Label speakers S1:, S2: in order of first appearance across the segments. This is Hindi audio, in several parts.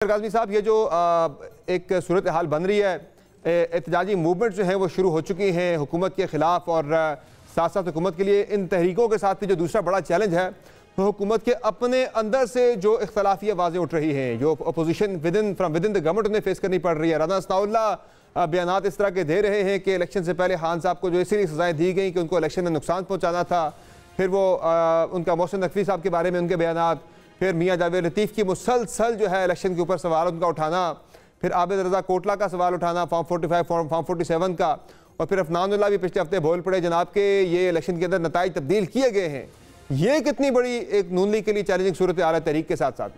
S1: काज़मी साहब, ये जो एक सूरत हाल बन रही है, एहतजाजी मूवमेंट जो है वो शुरू हो चुकी हैं हुकूमत के ख़िलाफ़, और साथ साथ हुकूमत के लिए इन तहरीकों के साथ जो दूसरा बड़ा चैलेंज है वो हुकूमत के अपने अंदर से जो इख्तलाफी आवाज़ें उठ रही हैं, जो opposition from with in the government उन्हें फेस करनी पड़ रही है। राना सनाउल्लाह बयानात इस तरह के दे रहे हैं कि इलेक्शन से पहले खान साहब को जो इसीलिए सजाएँ दी गई कि उनको इलेक्शन में नुकसान पहुँचाना था। फिर वो उनका मोहसिन नकवी साहब के बारे में उनके बयानात, फिर मियाँ जावेद लतीफ़ की मुसलसल जो है इलेक्शन के ऊपर सवाल उनका उठाना, फिर आबिद रज़ा कोटला का सवाल उठाना फॉर्म 45 फॉर्म 47 का, और फिर अफनानुल्लाह भी पिछले हफ्ते बोल पड़े जनाब के ये इलेक्शन के अंदर नताइज तब्दील किए गए हैं। ये कितनी बड़ी एक नून लीग के लिए चैलेंजिंग सूरत हाल है तहरीक के साथ साथ?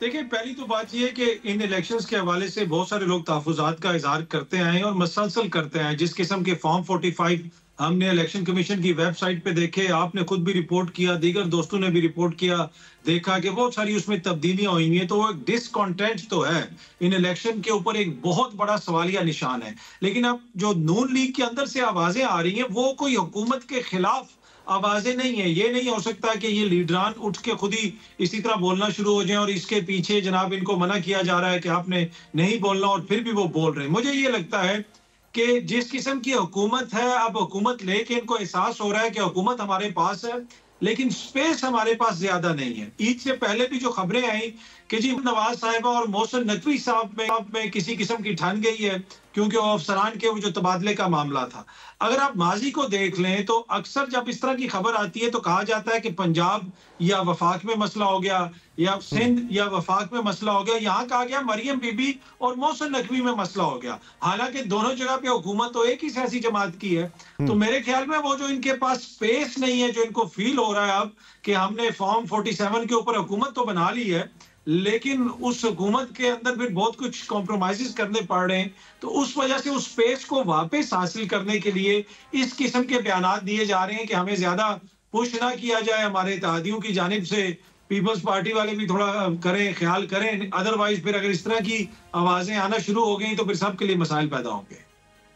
S2: देखिए, पहली तो बात यह है कि इन इलेक्शंस के हवाले से बहुत सारे लोग तहफ़्फ़ुज़ात का इज़हार करते आए हैं और मसलसल करते आए हैं। जिस किस्म के फॉर्म 45 हमने इलेक्शन कमीशन की वेबसाइट पे देखे, आपने खुद भी रिपोर्ट किया, दीगर दोस्तों ने भी रिपोर्ट किया, देखा कि बहुत सारी उसमें तब्दीलियां हुई हैं, तो वो एक डिसकॉन्टेंट तो है इन इलेक्शन के ऊपर, एक बहुत बड़ा सवालिया निशान है। लेकिन अब जो नून लीग के अंदर से आवाजें आ रही हैं वो कोई हुकूमत के खिलाफ आवाजें नहीं है। ये नहीं हो सकता कि ये लीडरान उठ के खुद ही इसी तरह बोलना शुरू हो जाएं और इसके पीछे जनाब इनको मना किया जा रहा है कि आपने नहीं बोलना, और फिर भी वो बोल रहे हैं। मुझे ये लगता है कि जिस किस्म की हुकूमत है, अब हुकूमत लेके इनको एहसास हो रहा है कि हुकूमत हमारे पास है लेकिन स्पेस हमारे पास ज्यादा नहीं है। ईद से पहले भी जो खबरें आई कि जी नवाज साहिबा और मोहसिन नकवी साहब में किसी किस्म की ठन गई है क्योंकि वो अफसरान के वो जो तबादले का मामला था। अगर आप माजी को देख लें तो अक्सर जब इस तरह की खबर आती है तो कहा जाता है कि पंजाब या वफाक में मसला हो गया, या सिंध या वफाक में मसला हो गया। यहाँ कहा गया मरियम बीबी और मोहसिन नकवी में मसला हो गया, हालांकि दोनों जगह पे हुकूमत तो एक ही सियासी जमात की है। तो मेरे ख्याल में वो जो इनके पास स्पेस नहीं है, जो इनको फील हो रहा है अब कि हमने फॉर्म 47 के ऊपर हुकूमत तो बना ली है लेकिन उस हुकूमत के अंदर फिर बहुत कुछ कॉम्प्रोमाइजेस करने पड़ रहे हैं, तो उस वजह से उस स्पेस को वापस हासिल करने के लिए इस किस्म के बयानात दिए जा रहे हैं कि हमें ज्यादा पुश ना किया जाए हमारे इत्तेहादियों की जानिब से। पीपल्स पार्टी वाले भी थोड़ा करें, ख्याल करें, अदरवाइज फिर अगर इस तरह की आवाजें आना शुरू हो गई तो फिर सबके लिए मसाइल पैदा होंगे।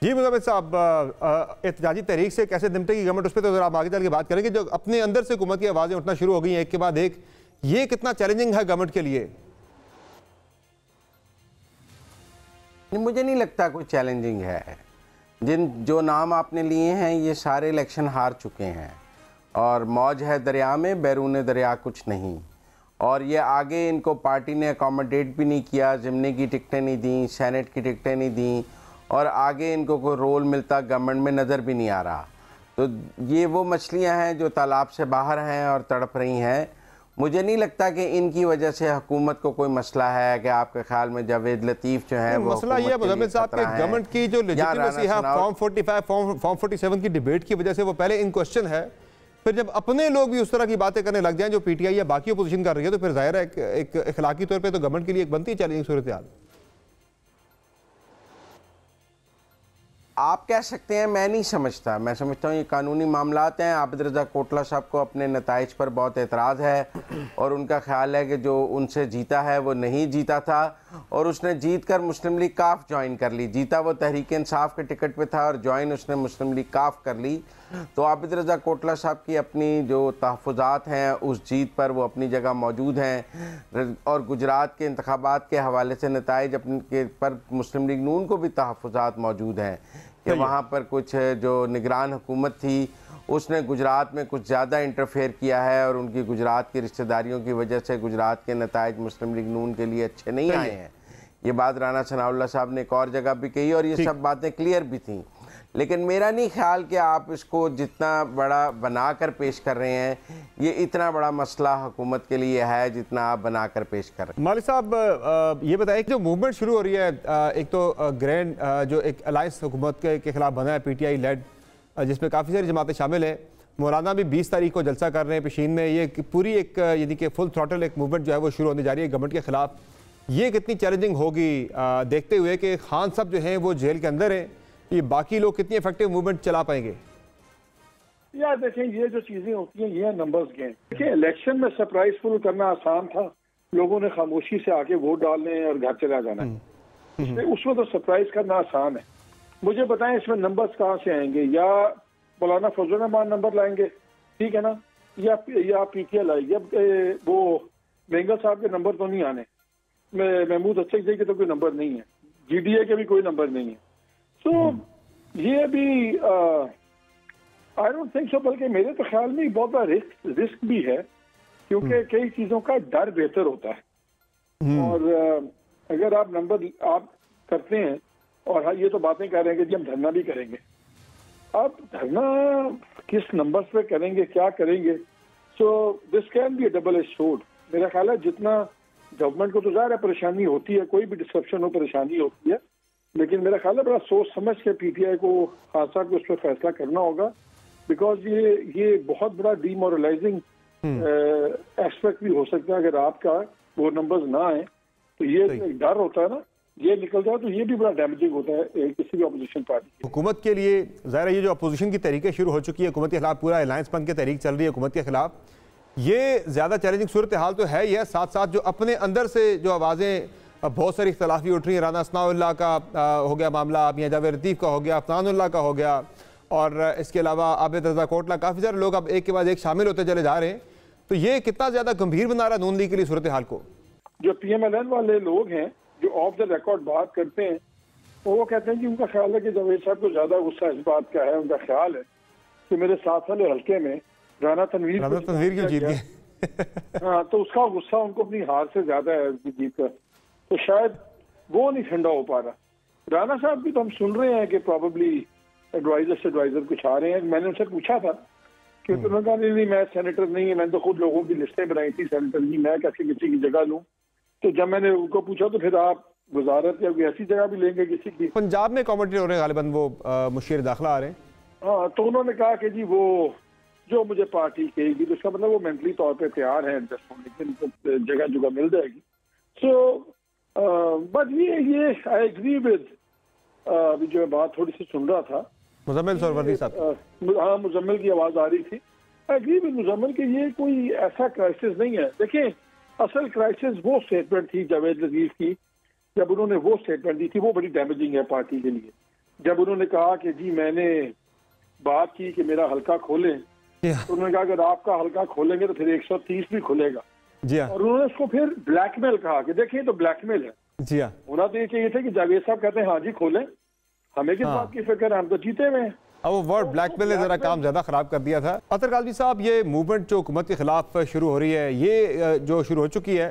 S1: जी मुज़म्मिल साहब, एहतजाजी तहरीक से कैसे निपटेगी गवर्नमेंट, उस पर तो आप आगे चल के बात करेंगे। जो अपने अंदर से हुकूमत की आवाज़ें उठना शुरू हो गई हैं एक के बाद एक, ये कितना चैलेंजिंग है गवर्नमेंट के लिए?
S3: मुझे नहीं लगता कोई चैलेंजिंग है। जो नाम आपने लिए हैं ये सारे इलेक्शन हार चुके हैं और मौज है दरिया में, बैरून दरिया कुछ नहीं। और ये आगे इनको पार्टी ने अकोमोडेट भी नहीं किया, ज़िमनी की टिकटें नहीं दी, सेनेट की टिकटें नहीं दी, और आगे इनको कोई रोल मिलता गवर्नमेंट में नज़र भी नहीं आ रहा। तो ये वो मछलियां हैं जो तालाब से बाहर हैं और तड़प रही हैं। मुझे नहीं लगता कि इनकी वजह से हुकूमत को कोई मसला है कि आपके ख्याल में जावेद लतीफ़ जो है वो
S1: मसला ये है मुज़म्मिल साहब कि गवर्नमेंट की जो लेजिटिमेसी है फॉर्म 45 फॉर्म 47 की डिबेट की वजह से वो पहले इन क्वेश्चन है। फिर जब अपने लोग भी उस तरह की बातें करने लग जाएं जो पीटीआई या बाकी अपोजिशन कर रही है तो फिर जाहिर है एक इखलाकी तौर पर तो गवर्नमेंट के लिए एक बनती है चैलेंजिंग सूरत हाल।
S3: आप कह सकते हैं, मैं नहीं समझता। मैं समझता हूँ ये कानूनी मामलात हैं। आबिद रज़ा कोटला साहब को अपने नताइज पर बहुत एतराज़ है और उनका ख्याल है कि जो उनसे जीता है वो नहीं जीता था, और उसने जीत कर मुस्लिम लीग काफ ज्वाइन कर ली। जीता वो तहरीक इंसाफ के टिकट पे था और ज्वाइन उसने मुस्लिम लीग काफ कर ली। तो आबिद रज़ा कोटला साहब की अपनी जो तहफ़्फ़ुज़ात हैं उस जीत पर वो अपनी जगह मौजूद हैं, और गुजरात के इंतखाबात के हवाले से नताइज अपने के पर मुस्लिम लीग नून को भी तहफ़्फ़ुज़ात मौजूद हैं कि वहाँ पर कुछ जो निगरान हुकूमत थी उसने गुजरात में कुछ ज़्यादा इंटरफेयर किया है, और उनकी गुजरात की रिश्तेदारियों की वजह से गुजरात के नताइज मुस्लिम लीग नून के लिए अच्छे नहीं आए हैं। ये बात राना सनाउल्लाह साहब ने एक और जगह भी कही और ये सब बातें क्लियर भी थी। लेकिन मेरा नहीं ख्याल कि आप इसको जितना बड़ा बना कर पेश कर रहे हैं ये इतना बड़ा मसला हुकूमत के लिए है जितना आप बना कर पेश कर रहे हैं।
S1: मालिक साहब, ये बताएं कि जो मूवमेंट शुरू हो रही है, एक तो ग्रैंड जो एक अलायंस हुकूमत के खिलाफ बना है पीटीआई लेड, जिसमें काफ़ी सारी जमातें शामिल हैं। मौलाना भी 20 तारीख को जलसा कर रहे हैं पेशीन में। ये पूरी एक यानी कि फुल थ्रॉटल एक मूवमेंट जो है वो शुरू होने जा रही है गवर्नमेंट के खिलाफ। ये कितनी चैलेंजिंग होगी देखते हुए कि खान साहब जो हैं वो जेल के अंदर हैं, ये बाकी लोग कितनी इफेक्टिव मूवमेंट चला पाएंगे?
S4: यार देखें, ये जो चीजें होती हैं ये नंबर्स गेम। देखिए, इलेक्शन में सरप्राइज फुल करना आसान था, लोगों ने खामोशी से आके वोट डालने और घर चला जाना है। उसमें तो सरप्राइज करना आसान है। मुझे बताएं इसमें नंबर्स कहाँ से आएंगे? या मौलाना फजल रहमान नंबर लाएंगे, ठीक है ना, या पीटीआई लाएगी। अब वो बेंगल साहब के नंबर तो नहीं आने। महमूद अचकजई के तो कोई नंबर नहीं है, GDA के भी कोई नंबर नहीं है। सो ये भी आई डोंट थिंक सो, बल्कि मेरे तो ख्याल में बहुत बड़ा रिस्क भी है, क्योंकि कई चीजों का डर बेहतर होता है। और अगर आप नंबर आप करते हैं, और हाँ ये तो बातें कर रहे हैं कि जी हम धरना भी करेंगे, आप धरना किस नंबर्स पे करेंगे, क्या करेंगे? So this can be a double edge sword. मेरा ख्याल है जितना गवर्नमेंट को तो ज़ाहिर है परेशानी होती है, कोई भी डिस्क्रप्शन हो परेशानी होती है, लेकिन मेरा ख्याल है बड़ा सोच समझ के PTI को, खान साहब को उस पर फैसला करना होगा, बिकॉज ये बहुत बड़ा डीमोरलाइजिंग एस्पेक्ट भी हो सकता है। अगर आपका वो नंबर्स ना आए तो ये एक डर होता है ना, ये निकल जाए तो ये भी बड़ा डैमेजिंग होता है किसी भी अपोजिशन पार्टी की।
S1: हुकूमत के लिए ज़ाहिर है ये जो अपोजिशन की तहरीकें शुरू हो चुकी है, हुकूमत के खिलाफ पूरा अलायंस बन के तहरीक चल रही है हुकूमत के खिलाफ, ये ज़्यादा चैलेंजिंग सूरत हाल तो है ही है, साथ साथ जो अपने अंदर से जो आवाज़ें बहुत सारी इख्तलाफी उठ रही हैं, राना सनाउल्लाह का हो गया मामला, मियां जावेद लतीफ़ का हो गया, अफनानुल्लाह का हो गया, और इसके अलावा आबिद रज़ा कोटला, काफ़ी सारे लोग अब एक के बाद एक शामिल होते चले जा रहे हैं। तो ये कितना ज़्यादा गंभीर बना रहा है नून लीग के लिए सूरत हाल को?
S4: जो PMLN वाले लोग हैं जो ऑफ द रिकॉर्ड बात करते हैं, वो कहते हैं कि उनका ख्याल है कि जावेद साहब को ज्यादा गुस्सा इस बात का है, उनका ख्याल है कि मेरे साथ वाले हल्के में राना तनवीर
S1: क्यों जीत गए।
S4: हाँ, तो उसका गुस्सा उनको अपनी हार से ज्यादा है उसकी जीत का, तो शायद वो नहीं ठंडा हो पा रहा। राना साहब भी तो हम सुन रहे हैं कि प्रॉबेबली एडवाइजर से एडवाइजर कुछ आ रहे हैं। मैंने उनसे पूछा था कि उन्होंने कहा नहीं मैं सेनेटर नहीं है, मैंने तो खुद लोगों की लिस्टें बनाई थी सेनेटर की, मैं कैसे किसी की जगह लूँ। तो जब मैंने उनको पूछा तो फिर आप वजारत या कोई ऐसी जगह भी लेंगे किसी की?
S1: पंजाब में कमेंट्री हो रहे हैं गालिबन, वो मुशीर दाखिला आ रहे हैं।
S4: हाँ, तो उन्होंने कहा कि जी वो जो मुझे पार्टी कहेगी, तो उसका मतलब वो मेंटली तौर पे तैयार है एडजस्ट होने के लिए, जगह जगह मिल जाएगी। सो बट ये आई एग्री विद, अभी जो बात थोड़ी सी सुन रहा था
S1: मुजम्मिल सरवर्दी साहब,
S4: हाँ मुजम्मिल की आवाज आ रही थी, आई एग्री विद मुजम्मिल कि ये कोई ऐसा क्राइसिस नहीं है। देखिए असल क्राइसिस वो स्टेटमेंट थी जावेद लतीफ की, जब उन्होंने वो स्टेटमेंट दी थी, वो बड़ी डैमेजिंग है पार्टी के लिए। जब उन्होंने कहा कि जी मैंने बात की कि मेरा हल्का खोलें, तो उन्होंने कहा अगर आपका हल्का खोलेंगे तो फिर 130 भी खुलेगा।
S1: जी हाँ।
S4: और उन्होंने उसको फिर ब्लैकमेल कहा कि देखिए तो ब्लैकमेल है।
S1: जी हाँ।
S4: होना तो ये चाहिए था कि जावेद साहब कहते हैं हाँ जी खोलें, हमें किस बात की फिक्र है, हम तो जीते हुए हैं।
S1: अब वो वर्ड ब्लैकमेल ने जरा काम ज्यादा खराब कर दिया था। अतर काज़मी साहब, ये मूवमेंट जो हुकूमत के खिलाफ शुरू हो रही है, ये जो शुरू हो चुकी है,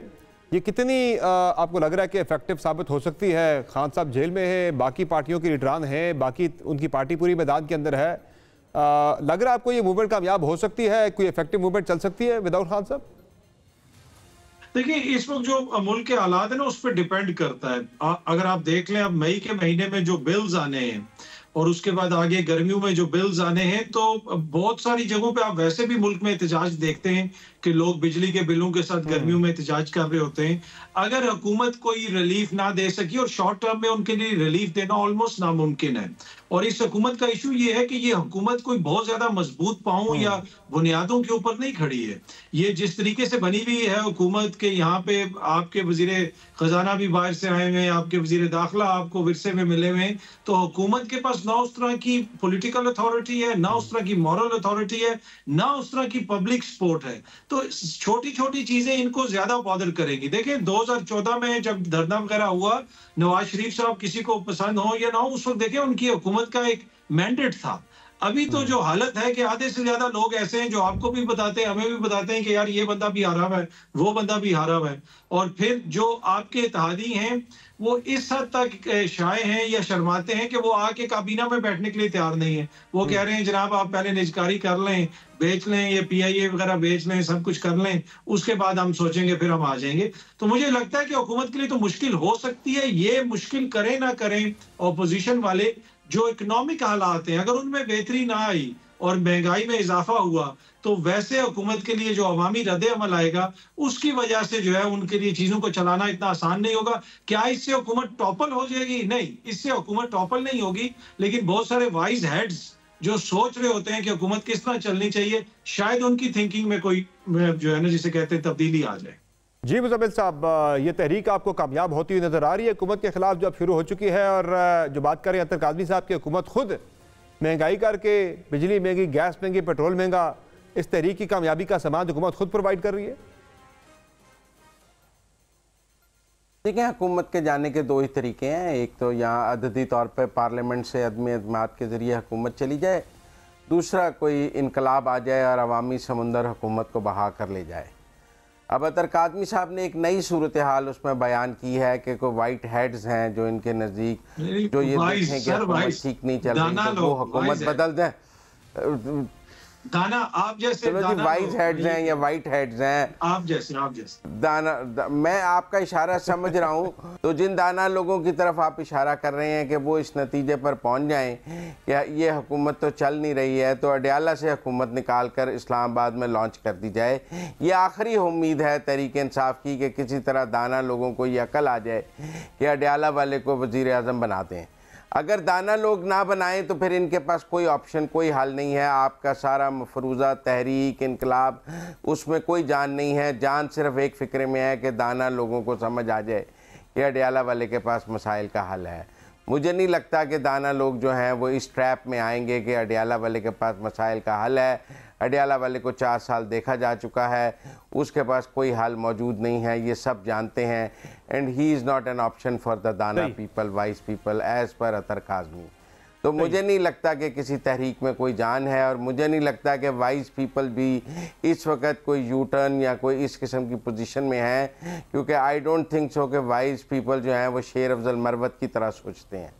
S1: ये कितनी आपको लग रहा है कि इफेक्टिव साबित हो सकती है? खान साहब जेल में है, बाकी पार्टियों की लीडरान है, बाकी उनकी पार्टी पूरी मैदान के अंदर है, लग रहा है आपको ये मूवमेंट कामयाब हो सकती है? कोई इफेक्टिव मूवमेंट चल सकती है विदाउट खान साहब?
S2: देखिए इस वक्त जो मुल्क के हालात है ना उस पर डिपेंड करता है। अगर आप देख लें अब मई के महीने में जो बिल्स आने हैं और उसके बाद आगे गर्मियों में जो बिल्स आने हैं, तो बहुत सारी जगहों पे आप वैसे भी मुल्क में एहतजाज देखते हैं कि लोग बिजली के बिलों के साथ गर्मियों में एहतजाज कर रहे होते हैं। अगर हुकूमत कोई रिलीफ ना दे सकी, और शॉर्ट टर्म में उनके लिए रिलीफ देना ऑलमोस्ट नामुमकिन है, और इस हुकूमत का इशू ये है कि ये हुकूमत कोई बहुत ज्यादा मजबूत पांव या बुनियादों के ऊपर नहीं खड़ी है। ये जिस तरीके से बनी हुई है हुकूमत के, यहाँ पे आपके वजीर खजाना भी बाहर से आए हुए हैं, आपके वजीर दाखिला आपको विरसे में मिले हुए हैं, तो हुकूमत के पास ना उस तरह की पॉलिटिकल अथॉरिटी है, ना उस तरह की मॉरल अथॉरिटी है, ना उस तरह की पब्लिक सपोर्ट है। तो छोटी छोटी चीजें इनको ज्यादा बॉदर करेंगी। देखें 2014 में जब धरना वगैरह हुआ, नवाज शरीफ साहब किसी को पसंद हो या ना हो, उस वक्त देखें उनकी हुकूमत का एक मैंडेट था। अभी तो जो हालत है कि आधे से ज्यादा लोग ऐसे हैं जो आपको भी बताते हैं, हमें भी बताते हैं कि यार ये बंदा भी हारा है, वो बंदा भी हारा है, और फिर जो आपके इत्तेहादी हैं वो इस हद तक शाये हैं या शर्माते हैं कि वो आके काबीना में बैठने के लिए तैयार नहीं है। वो कह रहे हैं जनाब आप पहले निजकारी कर लें, बेच लें, ये PIA वगैरह बेच लें, सब कुछ कर लें, उसके बाद हम सोचेंगे, फिर हम आ जाएंगे। तो मुझे लगता है कि हुकूमत के लिए तो मुश्किल हो सकती है। ये मुश्किल करें ना करें ऑपोजिशन वाले, जो इकोनॉमिक हालात हैं अगर उनमें बेहतरी ना आई और महंगाई में इजाफा हुआ, तो वैसे हुकूमत के लिए जो अवामी रद्द अमल आएगा उसकी वजह से जो है उनके लिए चीजों को चलाना इतना आसान नहीं होगा। क्या इससे हुकूमत टॉपल हो जाएगी? नहीं, इससे हुकूमत टॉपल नहीं होगी, लेकिन बहुत सारे वाइज हेड्स जो सोच रहे होते हैं कि हुकूमत किस तरह चलनी चाहिए, शायद उनकी थिंकिंग में कोई जो है ना जिसे कहते हैं तब्दीली आ जाए।
S1: जी मुजम्मिल साहब, ये तहरीक आपको कामयाब होती हुई नजर आ रही है हुकूमत के खिलाफ जो अब शुरू हो चुकी है, और जो बात करें अतर काज़मी साहब की, हुकूमत खुद महंगाई करके, बिजली महंगी, गैस महंगी, पेट्रोल महंगा, इस तहरीक की कामयाबी का सामान हुकूमत खुद प्रोवाइड कर रही है।
S3: देखिए, हुकूमत के जाने के दो ही तरीके हैं। एक तो यहाँ अददी तौर पर पार्लियामेंट से अदमी अदमात के ज़रिए हुकूमत चली जाए, दूसरा कोई इनकलाब आ जाए और अवामी समुंदर हुकूमत को बहा कर ले जाए। अब अतर काज़मी साहब ने एक नई सूरत हाल उसमें बयान की है कि कोई वाइट हेड्स हैं जो इनके नज़दीक जो ये देखें कि हुकूमत ठीक नहीं चल रही तो वो हुकूमत बदल दें।
S2: दाना आप जैसे
S3: चलो जी, वाइट हेड्स हैं या वाइट हेड्स हैं,
S2: आप जैसे
S3: मैं आपका इशारा समझ रहा हूँ। तो जिन दाना लोगों की तरफ आप इशारा कर रहे हैं कि वो इस नतीजे पर पहुँच जाएं कि ये हुकूमत तो चल नहीं रही है, तो अडयाला से हुकूमत निकाल कर इस्लामाबाद में लॉन्च कर दी जाए। ये आखिरी उम्मीद है तहरीक इंसाफ की कि किसी तरह दाना लोगों को ये अकल आ जाए कि अडयाला वाले को वज़ीर आज़म बना दें। अगर दाना लोग ना बनाएं तो फिर इनके पास कोई ऑप्शन, कोई हल नहीं है। आपका सारा मफरूज़ा तहरीक इनकलाब, उसमें कोई जान नहीं है। जान सिर्फ एक फ़िक्र में है कि दाना लोगों को समझ आ जाए कि अडयाला वाले के पास मसाइल का हल है। मुझे नहीं लगता कि दाना लोग जो हैं वो इस ट्रैप में आएंगे कि अडयाला वाले के पास मसाइल का हल है। अडयाला वाले को 4 साल देखा जा चुका है, उसके पास कोई हल मौजूद नहीं है, ये सब जानते हैं। And he is not an option for the दाना people, wise people, as per Athar Kazmi. तो मुझे नहीं लगता कि किसी तहरीक में कोई जान है, और मुझे नहीं लगता कि वाइस पीपल भी इस वक्त कोई यू टर्न या कोई इस किस्म की पोजीशन में है, क्योंकि आई डोंट थिंक सो कि वाइस पीपल जो हैं वो शेर अफजल मरवत की तरह सोचते हैं।